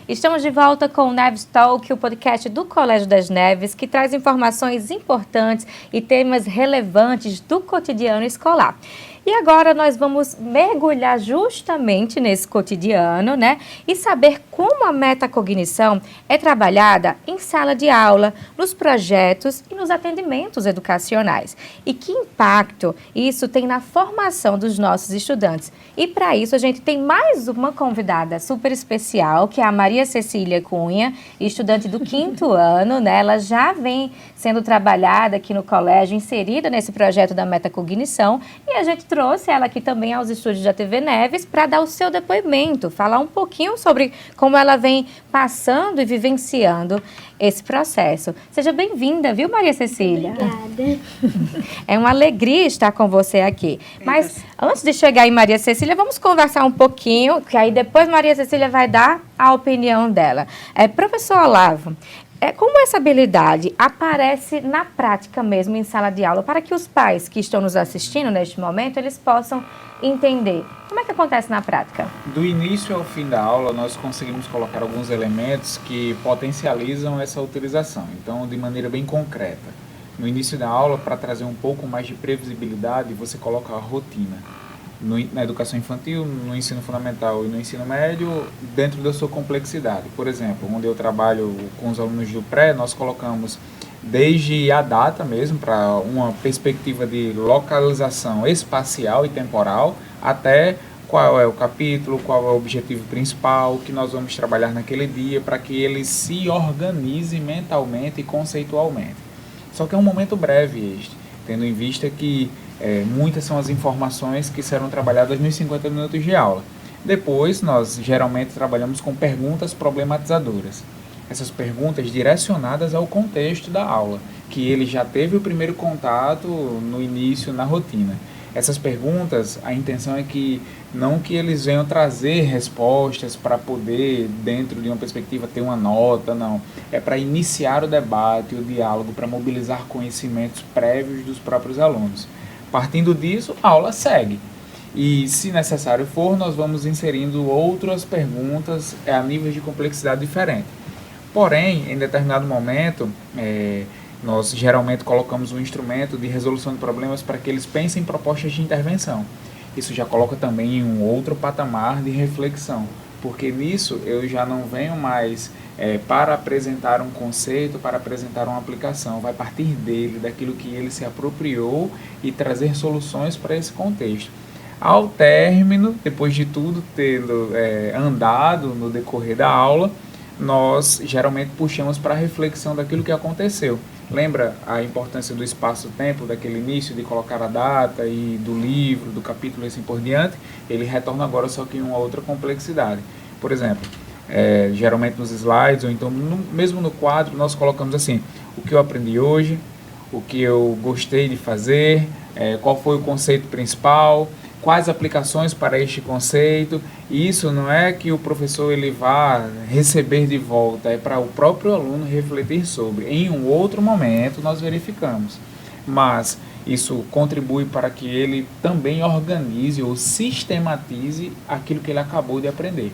Estamos de volta com o Neves Talk, o podcast do Colégio das Neves, que traz informações importantes e temas relevantes do cotidiano escolar. E agora nós vamos mergulhar justamente nesse cotidiano, né? E saber como a metacognição é trabalhada em sala de aula, nos projetos e nos atendimentos educacionais. E que impacto isso tem na formação dos nossos estudantes. E para isso a gente tem mais uma convidada super especial, que é a Maria Cecília Cunha, estudante do 5º ano, né? Ela já vem sendo trabalhada aqui no colégio, inserida nesse projeto da metacognição, e a gente trouxe ela aqui também aos estúdios da TV Neves para dar o seu depoimento, falar um pouquinho sobre como ela vem passando e vivenciando esse processo. Seja bem-vinda, viu, Maria Cecília? Obrigada. É uma alegria estar com você aqui. Mas antes de chegar em Maria Cecília, vamos conversar um pouquinho, que aí depois Maria Cecília vai dar a opinião dela. Professor Olavo, como essa habilidade aparece na prática mesmo em sala de aula, para que os pais que estão nos assistindo neste momento, eles possam entender. Como é que acontece na prática? Do início ao fim da aula, nós conseguimos colocar alguns elementos que potencializam essa utilização. Então, de maneira bem concreta. No início da aula, para trazer um pouco mais de previsibilidade, você coloca a rotina. Na educação infantil, no ensino fundamental e no ensino médio, dentro da sua complexidade. Por exemplo, onde eu trabalho com os alunos do pré, nós colocamos desde a data mesmo, para uma perspectiva de localização espacial e temporal, até qual é o capítulo, qual é o objetivo principal, o que nós vamos trabalhar naquele dia, para que ele se organize mentalmente e conceitualmente. Só que é um momento breve este, tendo em vista que muitas são as informações que serão trabalhadas nos 50 minutos de aula. Depois, nós geralmente trabalhamos com perguntas problematizadoras. Essas perguntas direcionadas ao contexto da aula, que ele já teve o primeiro contato no início, na rotina. Essas perguntas, a intenção é que não que eles venham trazer respostas para poder, dentro de uma perspectiva, ter uma nota, não. É para iniciar o debate, o diálogo, para mobilizar conhecimentos prévios dos próprios alunos. Partindo disso, a aula segue. E, se necessário for, nós vamos inserindo outras perguntas a níveis de complexidade diferente. Porém, em determinado momento, nós geralmente colocamos um instrumento de resolução de problemas para que eles pensem em propostas de intervenção. Isso já coloca também em um outro patamar de reflexão, porque nisso eu já não venho mais para apresentar um conceito, para apresentar uma aplicação. Vai partir dele, daquilo que ele se apropriou e trazer soluções para esse contexto. Ao término, depois de tudo tendo andado no decorrer da aula, nós geralmente puxamos para a reflexão daquilo que aconteceu. Lembra a importância do espaço-tempo, daquele início de colocar a data e do livro, do capítulo e assim por diante? Ele retorna agora só que em uma outra complexidade. Por exemplo, geralmente nos slides ou então mesmo no quadro nós colocamos assim: o que eu aprendi hoje, o que eu gostei de fazer, qual foi o conceito principal, quais aplicações para este conceito. E isso não é que o professor ele vá receber de volta, é para o próprio aluno refletir sobre. Em um outro momento nós verificamos, mas isso contribui para que ele também organize ou sistematize aquilo que ele acabou de aprender.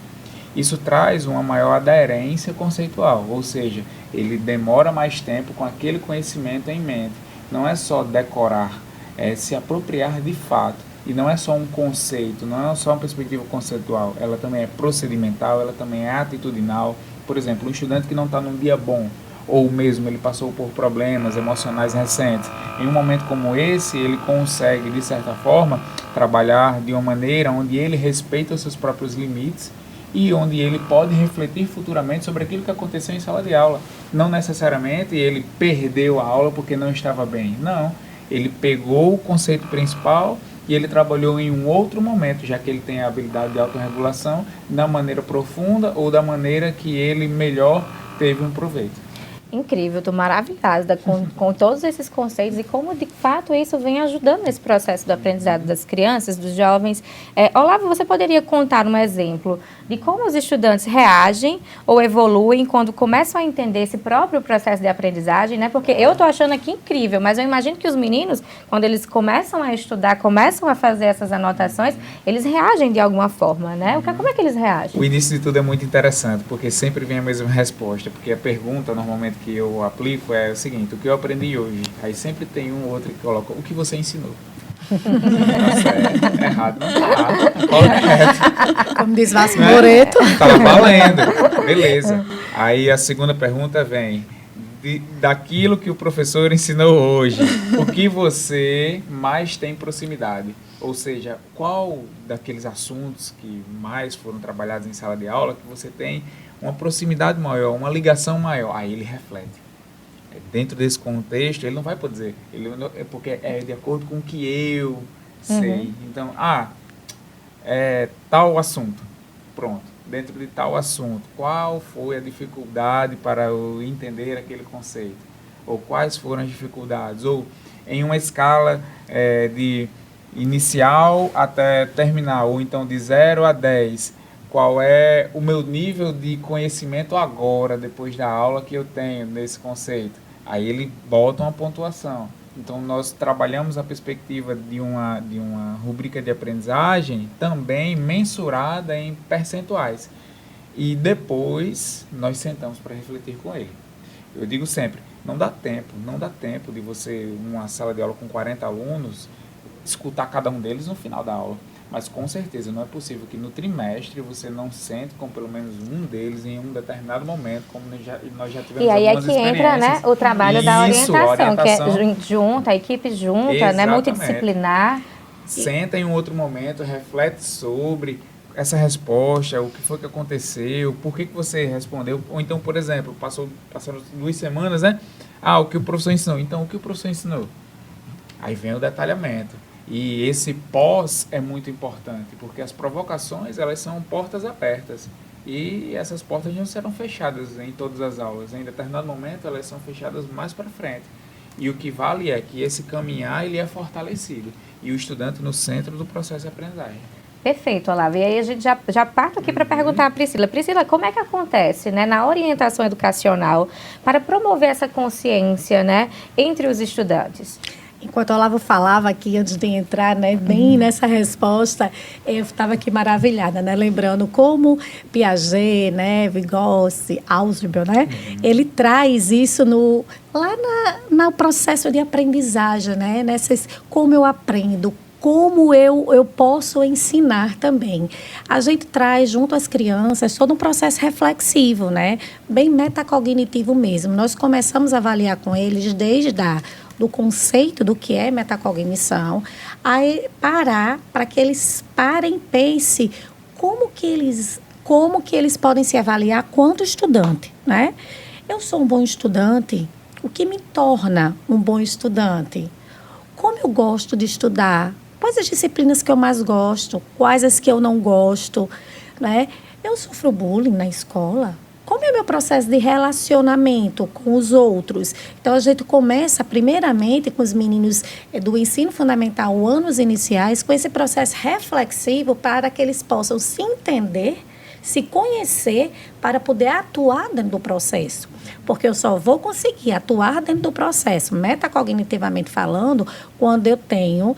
Isso traz uma maior aderência conceitual, ou seja, ele demora mais tempo com aquele conhecimento em mente. Não é só decorar, é se apropriar de fato. E não é só um conceito, não é só uma perspectiva conceitual, ela também é procedimental, ela também é atitudinal. Por exemplo, um estudante que não está num dia bom, ou mesmo ele passou por problemas emocionais recentes, em um momento como esse, ele consegue, de certa forma, trabalhar de uma maneira onde ele respeita os seus próprios limites e onde ele pode refletir futuramente sobre aquilo que aconteceu em sala de aula. Não necessariamente ele perdeu a aula porque não estava bem, não. Ele pegou o conceito principal e ele trabalhou em um outro momento, já que ele tem a habilidade de autorregulação, da maneira profunda ou da maneira que ele melhor teve um proveito. Incrível, estou maravilhada com todos esses conceitos e como, de fato, isso vem ajudando nesse processo do aprendizado das crianças, dos jovens. Olavo, você poderia contar um exemplo de como os estudantes reagem ou evoluem quando começam a entender esse próprio processo de aprendizagem, né? Porque eu estou achando aqui incrível, mas eu imagino que os meninos, quando eles começam a estudar, começam a fazer essas anotações, eles reagem de alguma forma, né? Como é que eles reagem? O início de tudo é muito interessante, porque sempre vem a mesma resposta, porque a pergunta, normalmente, que eu aplico é o seguinte: o que eu aprendi hoje? Aí sempre tem um ou outro que coloca: o que você ensinou? Tá certo, errado não tá, correto. Como diz Vasco Moreto. Tá valendo, beleza. Aí a segunda pergunta vem: daquilo que o professor ensinou hoje, o que você mais tem proximidade? Ou seja, qual daqueles assuntos que mais foram trabalhados em sala de aula que você tem uma proximidade maior, uma ligação maior? Aí ele reflete. Dentro desse contexto, ele não vai poder dizer, porque é de acordo com o que eu sei. Então, tal assunto, pronto. Dentro de tal assunto, qual foi a dificuldade para eu entender aquele conceito? Ou quais foram as dificuldades? Ou em uma escala de inicial até terminal, ou então de 0 a 10, qual é o meu nível de conhecimento agora, depois da aula que eu tenho nesse conceito? Aí ele bota uma pontuação. Então, nós trabalhamos a perspectiva de uma rubrica de aprendizagem também mensurada em percentuais. E depois, nós sentamos para refletir com ele. Eu digo sempre, não dá tempo de você, numa sala de aula com 40 alunos, escutar cada um deles no final da aula. Mas, com certeza, não é possível que no trimestre você não sente com pelo menos um deles em um determinado momento, como nós já tivemos. E aí algumas é que entra, né, o trabalho da orientação, que é junta, a equipe junta, né, multidisciplinar. Senta em um outro momento, reflete sobre essa resposta, o que foi que aconteceu, por que você respondeu. Ou então, por exemplo, passaram 2 semanas, né? O que o professor ensinou. Então, o que o professor ensinou? Aí vem o detalhamento. E esse pós é muito importante, porque as provocações, elas são portas abertas. E essas portas não serão fechadas em todas as aulas. Em determinado momento, elas são fechadas mais para frente. E o que vale é que esse caminhar, ele é fortalecido. E o estudante no centro do processo de aprendizagem. Perfeito, Olavo. E aí a gente já parto aqui para perguntar a Priscila. Priscila, como é que acontece, né, na orientação educacional para promover essa consciência, né, entre os estudantes? Enquanto o Olavo falava aqui, antes de entrar, né, bem nessa resposta, eu estava aqui maravilhada, né, lembrando como Piaget, né, Vygotsky, Ausubel, né, ele traz isso lá no processo de aprendizagem, né, como eu aprendo, como eu posso ensinar também. A gente traz junto às crianças todo um processo reflexivo, né, bem metacognitivo mesmo. Nós começamos a avaliar com eles desde do conceito do que é metacognição, aí parar para que eles parem e pensem como que eles podem se avaliar quanto estudante, né? Eu sou um bom estudante, o que me torna um bom estudante? Como eu gosto de estudar? Quais as disciplinas que eu mais gosto? Quais as que eu não gosto? Né? Eu sofro bullying na escola? Como é o meu processo de relacionamento com os outros? Então, a gente começa, primeiramente, com os meninos do ensino fundamental, anos iniciais, com esse processo reflexivo para que eles possam se entender, se conhecer, para poder atuar dentro do processo. Porque eu só vou conseguir atuar dentro do processo, metacognitivamente falando, quando eu tenho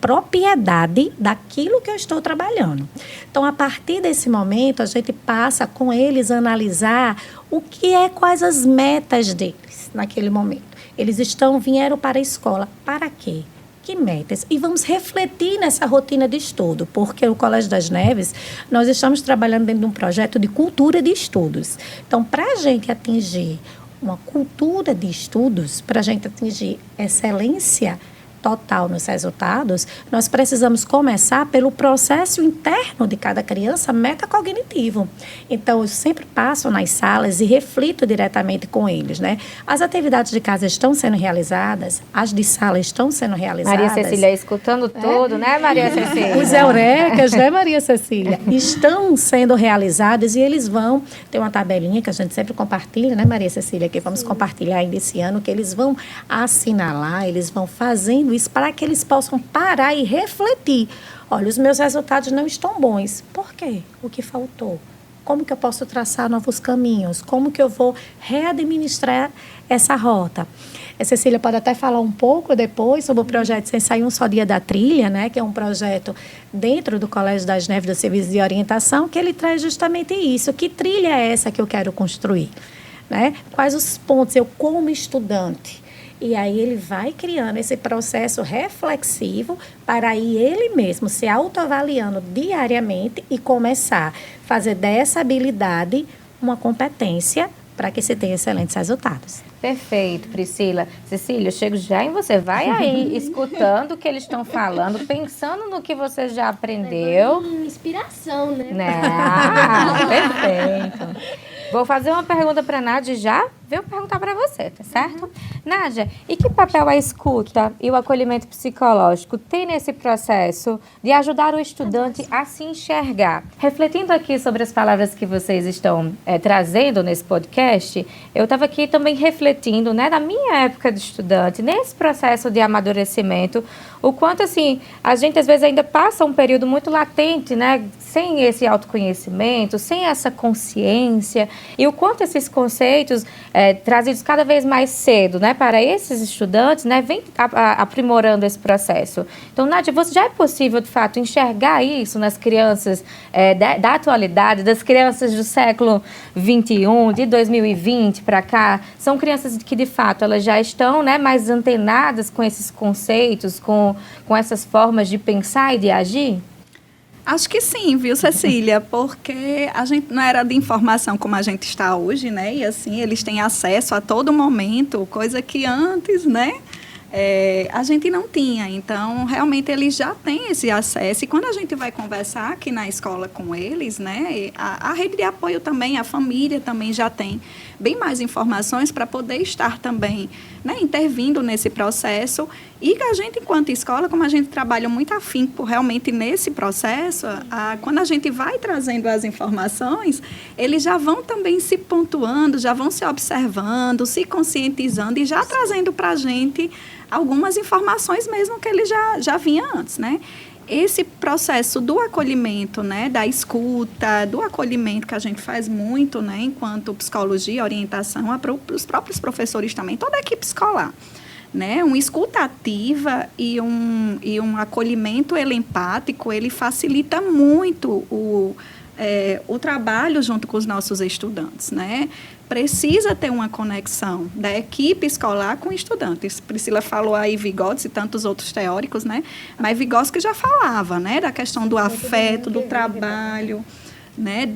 propriedade daquilo que eu estou trabalhando. Então, a partir desse momento, a gente passa com eles a analisar quais as metas deles naquele momento. Eles vieram para a escola, para quê? Que metas? E vamos refletir nessa rotina de estudo, porque o Colégio das Neves, nós estamos trabalhando dentro de um projeto de cultura de estudos. Então, para a gente atingir uma cultura de estudos, para a gente atingir excelência, total nos resultados, nós precisamos começar pelo processo interno de cada criança metacognitivo. Então, eu sempre passo nas salas e reflito diretamente com eles, né? As atividades de casa estão sendo realizadas, as de sala estão sendo realizadas. Maria Cecília escutando tudo, né, Maria Cecília? Os eurecas, né, Maria Cecília? Estão sendo realizadas e eles vão ter uma tabelinha que a gente sempre compartilha, né, Maria Cecília? Que vamos compartilhar ainda esse ano, que eles vão assinalar, eles vão fazendo isso para que eles possam parar e refletir. Olha, os meus resultados não estão bons. Por quê? O que faltou? Como que eu posso traçar novos caminhos? Como que eu vou readministrar essa rota? A Cecília pode até falar um pouco depois sobre o projeto Sem Sair Um Só Dia da Trilha, né? Que é um projeto dentro do Colégio das Neves do Serviço de Orientação, que ele traz justamente isso. Que trilha é essa que eu quero construir? Né? Quais os pontos eu como estudante? E aí ele vai criando esse processo reflexivo para aí ele mesmo se autoavaliando diariamente e começar a fazer dessa habilidade uma competência para que se tenha excelentes resultados. Perfeito, Priscila. Cecília, eu chego já em você. Vai aí, escutando o que eles estão falando, pensando no que você já aprendeu. Inspiração, né? Perfeito. Vou fazer uma pergunta para a Nádia já. Vou perguntar para você, tá certo? Nádia, e que papel a escuta e o acolhimento psicológico tem nesse processo de ajudar o estudante a se enxergar? Refletindo aqui sobre as palavras que vocês estão trazendo nesse podcast, eu estava aqui também refletindo, né, na minha época de estudante, nesse processo de amadurecimento, o quanto, assim, a gente às vezes ainda passa um período muito latente, né, sem esse autoconhecimento, sem essa consciência, e o quanto esses conceitos trazidos cada vez mais cedo, né, para esses estudantes, né, vem aprimorando esse processo. Então, Nádia, já é possível, de fato, enxergar isso nas crianças da atualidade, das crianças do século XXI, de 2020 para cá? São crianças que, de fato, elas já estão, né, mais antenadas com esses conceitos, com essas formas de pensar e de agir? Acho que sim, viu, Cecília? Porque a gente não era de informação como a gente está hoje, né? E assim, eles têm acesso a todo momento, coisa que antes, né? A gente não tinha. Então, realmente, eles já têm esse acesso. E quando a gente vai conversar aqui na escola com eles, né? A rede de apoio também, a família também já tem bem mais informações para poder estar também, né, intervindo nesse processo. E a gente, enquanto escola, como a gente trabalha muito afinco realmente nesse processo, quando a gente vai trazendo as informações, eles já vão também se pontuando, já vão se observando, se conscientizando e já trazendo para a gente algumas informações mesmo que ele já vinha antes, né? Esse processo do acolhimento, né, da escuta, do acolhimento que a gente faz muito, né, enquanto psicologia, orientação, os próprios professores também, toda a equipe escolar, né, uma escuta ativa e um acolhimento empático, ele facilita muito o trabalho junto com os nossos estudantes, né? Precisa ter uma conexão da equipe escolar com estudantes. Priscila falou aí Vygotsky e tantos outros teóricos, né? Mas Vygotsky já falava, né, da questão do afeto, do trabalho, né,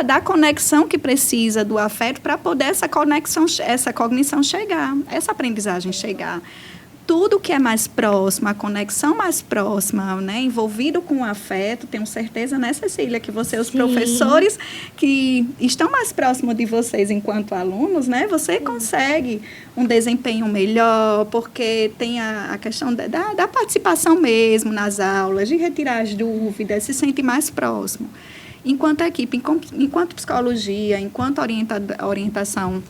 da conexão que precisa do afeto para poder essa cognição chegar, essa aprendizagem chegar. Tudo que é mais próximo, a conexão mais próxima, né, envolvido com o afeto, tenho certeza, né, Cecília, que você, os professores que estão mais próximos de vocês enquanto alunos, né, você consegue um desempenho melhor, porque tem a questão da participação mesmo nas aulas, de retirar as dúvidas, se sente mais próximo. Enquanto equipe, enquanto psicologia, enquanto orientação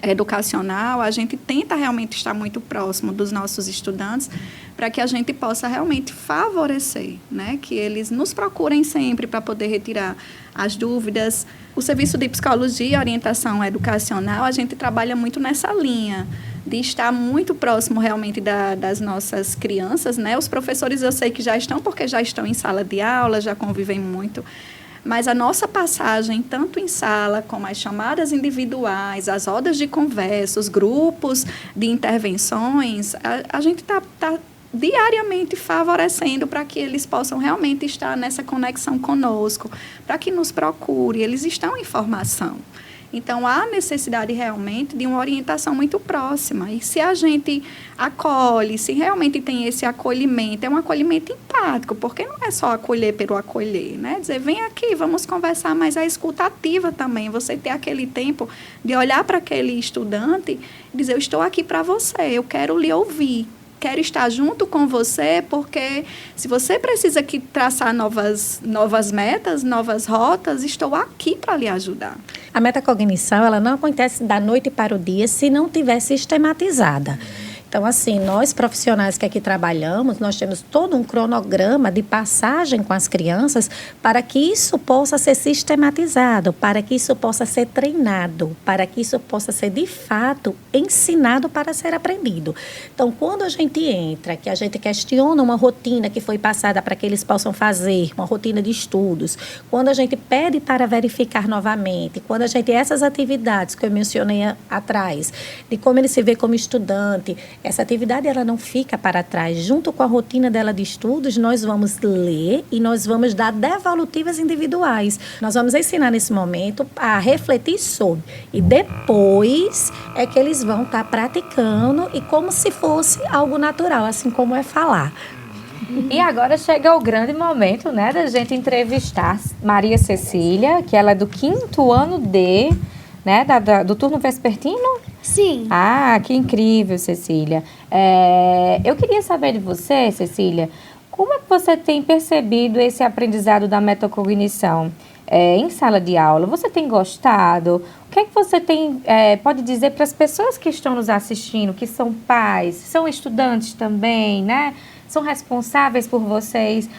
educacional, a gente tenta realmente estar muito próximo dos nossos estudantes para que a gente possa realmente favorecer, né, que eles nos procurem sempre para poder retirar as dúvidas. O serviço de psicologia e orientação educacional, a gente trabalha muito nessa linha de estar muito próximo realmente das nossas crianças, né? Os professores eu sei que já estão, porque já estão em sala de aula, já convivem muito. Mas a nossa passagem, tanto em sala, como as chamadas individuais, as rodas de conversa, os grupos de intervenções, a gente está diariamente favorecendo para que eles possam realmente estar nessa conexão conosco, para que nos procure. Eles estão em formação. Então, há necessidade realmente de uma orientação muito próxima. E se a gente acolhe, se realmente tem esse acolhimento, é um acolhimento empático, porque não é só acolher pelo acolher, né? Dizer, vem aqui, vamos conversar, mas a escuta ativa também, você ter aquele tempo de olhar para aquele estudante e dizer, eu estou aqui para você, eu quero lhe ouvir. Quero estar junto com você, porque se você precisa que traçar novas metas, novas rotas, estou aqui para lhe ajudar. A metacognição, ela não acontece da noite para o dia se não tiver sistematizada. Então, assim, nós profissionais que aqui trabalhamos, nós temos todo um cronograma de passagem com as crianças para que isso possa ser sistematizado, para que isso possa ser treinado, para que isso possa ser, de fato, ensinado para ser aprendido. Então, quando a gente entra, que a gente questiona uma rotina que foi passada para que eles possam fazer, uma rotina de estudos, quando a gente pede para verificar novamente, quando a gente, essas atividades que eu mencionei atrás, de como ele se vê como estudante, essa atividade ela não fica para trás. Junto com a rotina dela de estudos, nós vamos ler e nós vamos dar devolutivas individuais. Nós vamos ensinar nesse momento a refletir sobre. E depois é que eles vão estar praticando e como se fosse algo natural, assim como é falar. E agora chega o grande momento, né, da gente entrevistar Maria Cecília, que ela é do 5º ano D, né, do turno vespertino? Sim. Ah, que incrível, Cecília. Eu queria saber de você, Cecília, como é que você tem percebido esse aprendizado da metacognição em sala de aula? Você tem gostado? O que é que você pode dizer para as pessoas que estão nos assistindo, que são pais, são estudantes também, né? São responsáveis por vocês.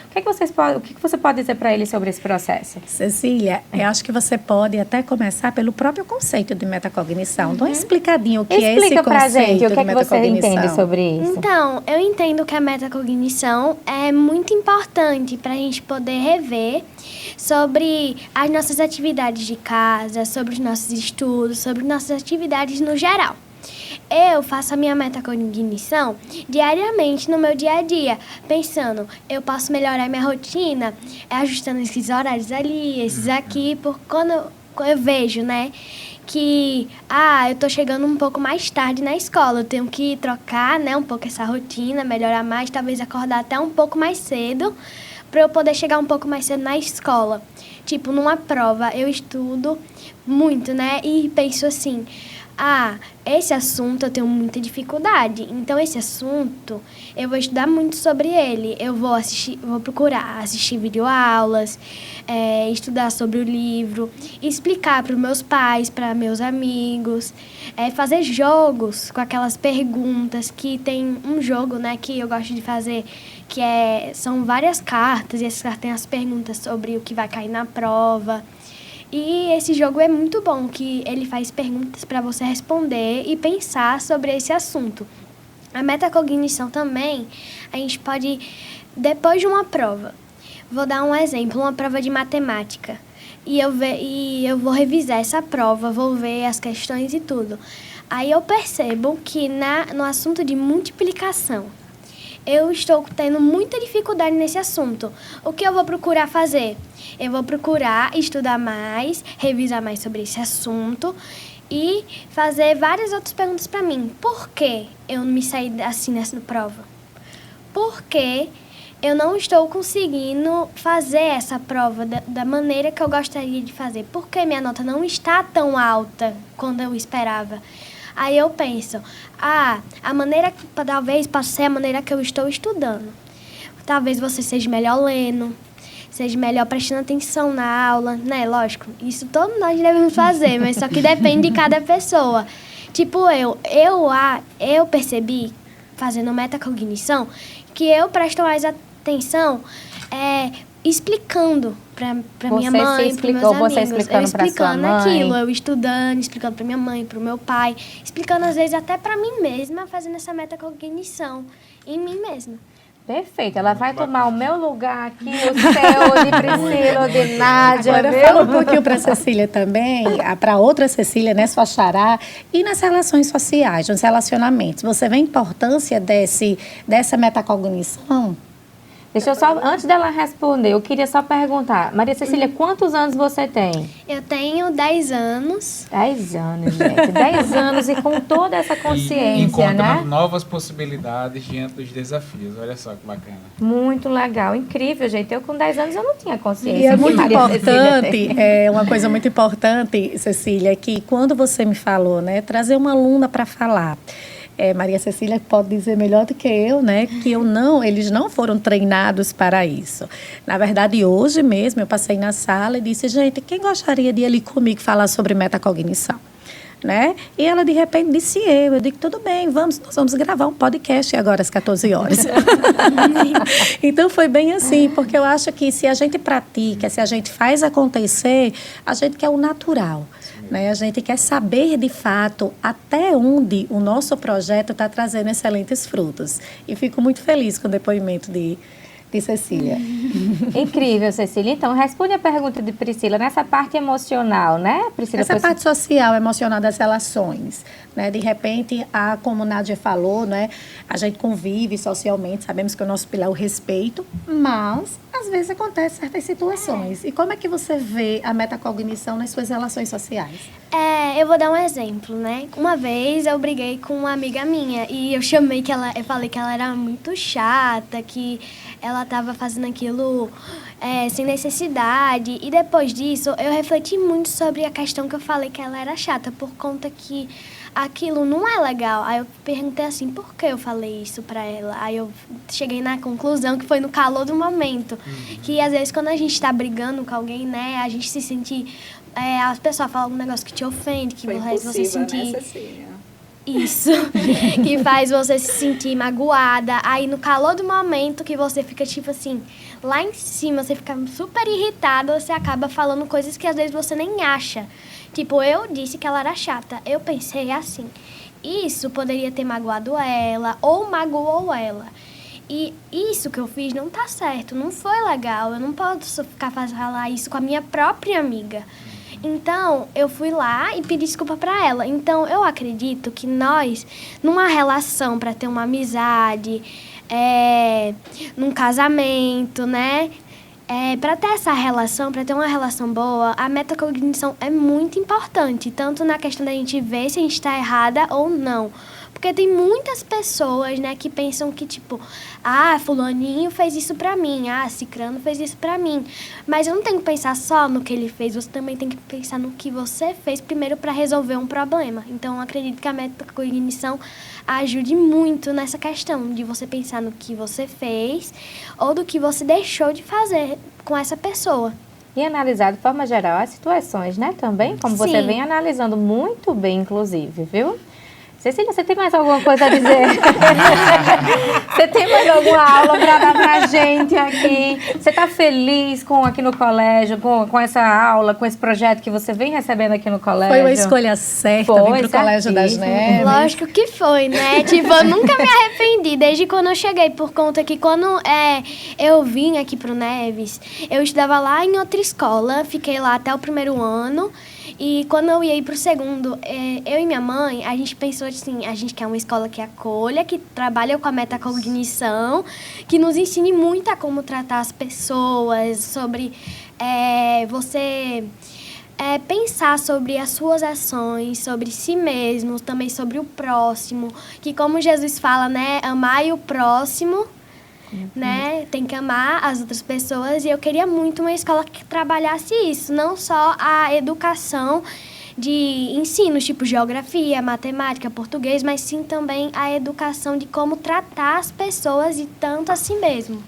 O que você pode dizer para eles sobre esse processo? Cecília, eu acho que você pode até começar pelo próprio conceito de metacognição. Dá uma explicadinha o que é esse conceito de metacognição. Explica pra gente o que é que você entende sobre isso. Então, eu entendo que a metacognição é muito importante para a gente poder rever sobre as nossas atividades de casa, sobre os nossos estudos, sobre nossas atividades no geral. Eu faço a minha metacognição diariamente no meu dia a dia, pensando, eu posso melhorar minha rotina, ajustando esses horários ali, esses aqui, por quando eu vejo, né, que, eu tô chegando um pouco mais tarde na escola, eu tenho que trocar, né, um pouco essa rotina, melhorar mais, talvez acordar até um pouco mais cedo, para eu poder chegar um pouco mais cedo na escola. Tipo, numa prova, eu estudo muito, né, e penso assim, esse assunto eu tenho muita dificuldade, então esse assunto eu vou estudar muito sobre ele, eu vou procurar assistir videoaulas, estudar sobre o livro, explicar para os meus pais, para meus amigos, fazer jogos com aquelas perguntas, que tem um jogo, né, que eu gosto de fazer, que são várias cartas, e essas cartas têm as perguntas sobre o que vai cair na prova. E esse jogo é muito bom, que ele faz perguntas para você responder e pensar sobre esse assunto. A metacognição também, a gente pode, depois de uma prova, vou dar um exemplo, uma prova de matemática, e eu vou revisar essa prova, vou ver as questões e tudo. Aí eu percebo que no assunto de multiplicação, eu estou tendo muita dificuldade nesse assunto. O que eu vou procurar fazer? Eu vou procurar estudar mais, revisar mais sobre esse assunto e fazer várias outras perguntas para mim. Por que eu não me saí assim nessa prova? Por que eu não estou conseguindo fazer essa prova da maneira que eu gostaria de fazer? Por que minha nota não está tão alta quando eu esperava? Aí eu penso, a maneira, talvez possa ser a maneira que eu estou estudando. Talvez você seja melhor lendo, seja melhor prestando atenção na aula, né? Lógico, isso todos nós devemos fazer, mas só que depende de cada pessoa. Tipo, eu percebi, fazendo metacognição, que eu presto mais atenção explicando para minha mãe, para meus amigos. Você explicando para sua mãe. Aquilo, eu estudando, explicando para minha mãe, para o meu pai, explicando às vezes até para mim mesma, fazendo essa metacognição em mim mesma. Perfeito, ela vai tomar o meu lugar aqui, o seu, de Priscila, de Nádia. Agora fala um pouquinho para a Cecília também, para outra Cecília, né, sua xará, e nas relações sociais, nos relacionamentos. Você vê a importância dessa metacognição? Deixa eu só, antes dela responder, eu queria só perguntar. Maria Cecília, quantos anos você tem? Eu tenho 10 anos. 10 anos, gente. 10 anos e com toda essa consciência, encontrando né? novas possibilidades diante dos desafios. Olha só que bacana. Muito legal, incrível, gente. Eu com 10 anos eu não tinha consciência. E é que muito Maria Cecília tem. importante, uma coisa muito importante, Cecília, que quando você me falou, né, trazer uma aluna para falar. Maria Cecília pode dizer melhor do que eu, né? Que eles não foram treinados para isso. Na verdade, hoje mesmo eu passei na sala e disse, gente, quem gostaria de ir ali comigo falar sobre metacognição? Né? E ela de repente disse eu digo, tudo bem, nós vamos gravar um podcast agora às 14 horas. Então foi bem assim, porque eu acho que se a gente pratica, se a gente faz acontecer, a gente quer o natural. Né? A gente quer saber de fato até onde o nosso projeto está trazendo excelentes frutos. E fico muito feliz com o depoimento de Cecília. Incrível, Cecília. Então, responde a pergunta de Priscila nessa parte emocional, né, Priscila? Essa parte social, emocional das relações, né? De repente, como Nádia falou, né? A gente convive socialmente, sabemos que o nosso pilar é o respeito, mas às vezes acontecem certas situações. E como é que você vê a metacognição nas suas relações sociais? Eu vou dar um exemplo, né? Uma vez eu briguei com uma amiga minha e eu falei que ela era muito chata, que ela estava fazendo aquilo sem necessidade. E depois disso, eu refleti muito sobre a questão que eu falei que ela era chata, por conta que aquilo não é legal. Aí eu perguntei assim, por que eu falei isso pra ela? Aí eu cheguei na conclusão que foi no calor do momento. Que às vezes quando a gente tá brigando com alguém, né, a gente se sente... as pessoas falam um negócio que te ofende, que faz você sentir... Né, Cecília? Isso, que faz você se sentir magoada. Aí no calor do momento que você fica tipo assim, lá em cima, você fica super irritada, você acaba falando coisas que às vezes você nem acha. Tipo, eu disse que ela era chata, eu pensei assim, isso poderia ter magoado ela ou magoou ela. E isso que eu fiz não tá certo, não foi legal, eu não posso ficar falar isso com a minha própria amiga. Então, eu fui lá e pedi desculpa pra ela. Então, eu acredito que nós, numa relação, pra ter uma amizade, num casamento, né? Para ter essa relação, para ter uma relação boa, a metacognição é muito importante. Tanto na questão da gente ver se a gente está errada ou não. Porque tem muitas pessoas, né, que pensam que, tipo, fulaninho fez isso pra mim, cicrano fez isso pra mim. Mas eu não tenho que pensar só no que ele fez, você também tem que pensar no que você fez primeiro para resolver um problema. Então, eu acredito que a metacognição ajude muito nessa questão de você pensar no que você fez ou do que você deixou de fazer com essa pessoa. E analisar de forma geral as situações, né, também, como você vem analisando muito bem, inclusive, viu? Cecília, você tem mais alguma coisa a dizer? Você tem mais alguma aula para dar pra gente aqui? Você está feliz aqui no colégio, com essa aula, com esse projeto que você vem recebendo aqui no colégio? Foi uma escolha certa vir para o Colégio das Neves? Lógico que foi, né? Tipo, eu nunca me arrependi desde quando eu cheguei, por conta que quando eu vim aqui pro Neves, eu estudava lá em outra escola, fiquei lá até o primeiro ano. E quando eu ia ir pro segundo, eu e minha mãe, a gente pensou assim, a gente quer uma escola que acolha, que trabalha com a metacognição, que nos ensine muito a como tratar as pessoas, sobre você pensar sobre as suas ações, sobre si mesmo, também sobre o próximo, que como Jesus fala, né, amai o próximo, né? Tem que amar as outras pessoas, e eu queria muito uma escola que trabalhasse isso, não só a educação de ensinos, tipo geografia, matemática, português, mas sim também a educação de como tratar as pessoas e tanto a si mesmo.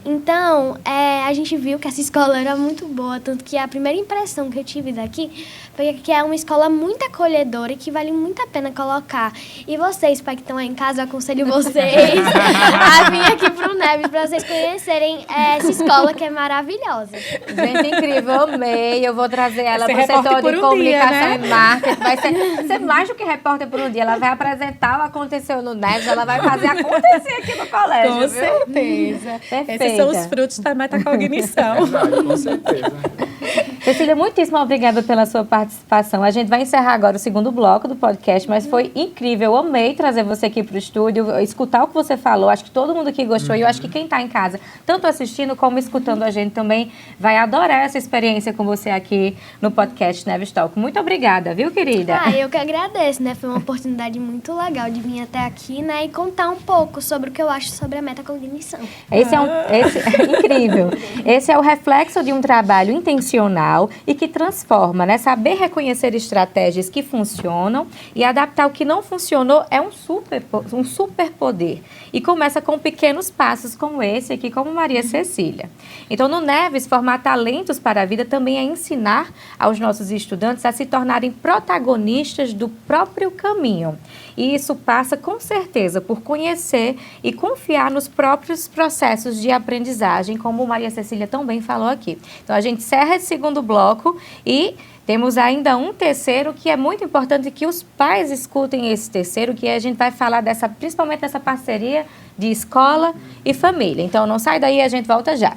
Então, a gente viu que essa escola era muito boa, tanto que a primeira impressão que eu tive daqui foi que é uma escola muito acolhedora e que vale muito a pena colocar. E vocês, pai, que estão aí em casa, eu aconselho vocês a vir aqui pro Neves para vocês conhecerem essa escola que é maravilhosa. Gente, incrível, eu amei. Eu vou trazer ela para o repórter setor por de um comunicação dia, né? e marketing. Vai ser mais do que repórter por um dia. Ela vai apresentar o que aconteceu no Neves, ela vai fazer acontecer aqui no colégio, Com viu? certeza. Perfeita. Esses são os frutos da metacognição. metacognição. Verdade, com certeza. Cecília, muitíssimo obrigada pela sua participação. A gente vai encerrar agora o segundo bloco do podcast, mas foi incrível. Eu amei trazer você aqui para o estúdio, escutar o que você falou. Acho que todo mundo aqui gostou e eu acho que quem está em casa, tanto assistindo como escutando a gente também, vai adorar essa experiência com você aqui no podcast Neves Talk. Muito obrigada, viu, querida? Eu que agradeço, né? Foi uma oportunidade muito legal de vir até aqui, né? E contar um pouco sobre o que eu acho sobre a metacognição. Esse é incrível. Esse é o reflexo de um trabalho intencional e que transforma, né? Saber reconhecer estratégias que funcionam e adaptar o que não funcionou é um superpoder. E começa com pequenos passos como esse aqui, como Maria Cecília. Então, no Neves, formar talentos para a vida também é ensinar aos nossos estudantes a se tornarem protagonistas do próprio caminho. E isso passa, com certeza, por conhecer e confiar nos próprios processos de aprendizagem, como Maria Cecília também falou aqui. Então, a gente encerra esse segundo bloco e temos ainda um terceiro que é muito importante que os pais escutem esse terceiro, que a gente vai falar principalmente dessa parceria de escola e família. Então, não sai daí, a gente volta já.